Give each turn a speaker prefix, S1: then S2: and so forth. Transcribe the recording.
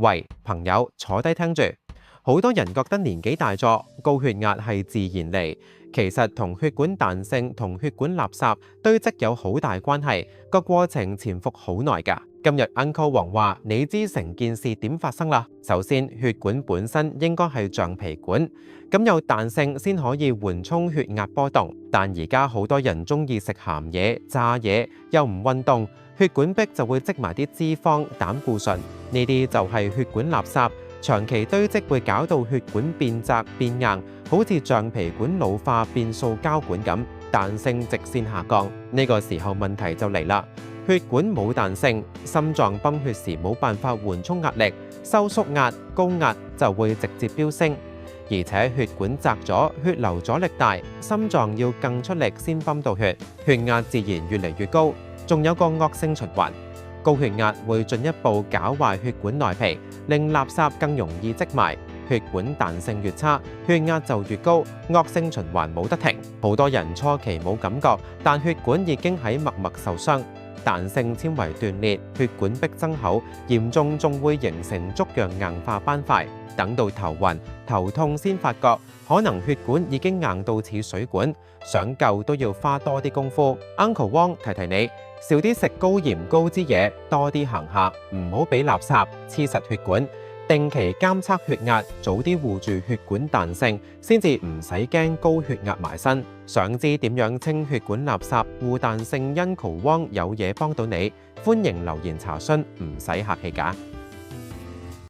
S1: 喂，朋友，坐低聽住。好多人覺得年紀大咗，高血壓係自然嚟，其實同血管彈性同血管垃圾堆積有好大關係，個過程潛伏好耐㗎。今日 Uncle 王話，你知成件事點發生啦？首先，血管本身應該係橡皮管，咁有彈性先可以緩衝血壓波動。但而家好多人中意食鹹嘢、炸嘢，又唔運動，血管壁就會積埋啲脂肪、膽固醇，呢啲就係血管垃圾。長期堆積會搞到血管變窄變硬，好似橡皮管老化變塑膠管咁，彈性直線下降。呢個時候問題就嚟啦，血管冇彈性，心臟泵血時冇辦法緩衝壓力，收縮壓、高壓就會直接飆升。而且血管窄咗，血流阻力大，心臟要更出力先泵到血，血壓自然越嚟越高。仲有個惡性循環。高血壓會進一步搞壞血管內皮，令垃圾更容易積埋。血管彈性越差，血壓就越高，惡性循環冇得停。好多人初期冇感覺，但血管已經喺默默受傷。彈性纖維斷裂，血管壁增厚，嚴重仲會形成粥樣硬化斑塊。等到頭暈、頭痛先發覺，可能血管已經硬到似水管，想救都要花多啲功夫。Uncle 汪提提你，少啲食高鹽高脂嘢，多啲行下，唔好俾垃圾黐實血管。定期監測血壓，早啲護住血管彈性，先至唔使驚高血壓埋身。想知點樣清血管垃圾、護彈性？Uncle 汪有嘢幫到你，歡迎留言查詢，唔使客氣㗎。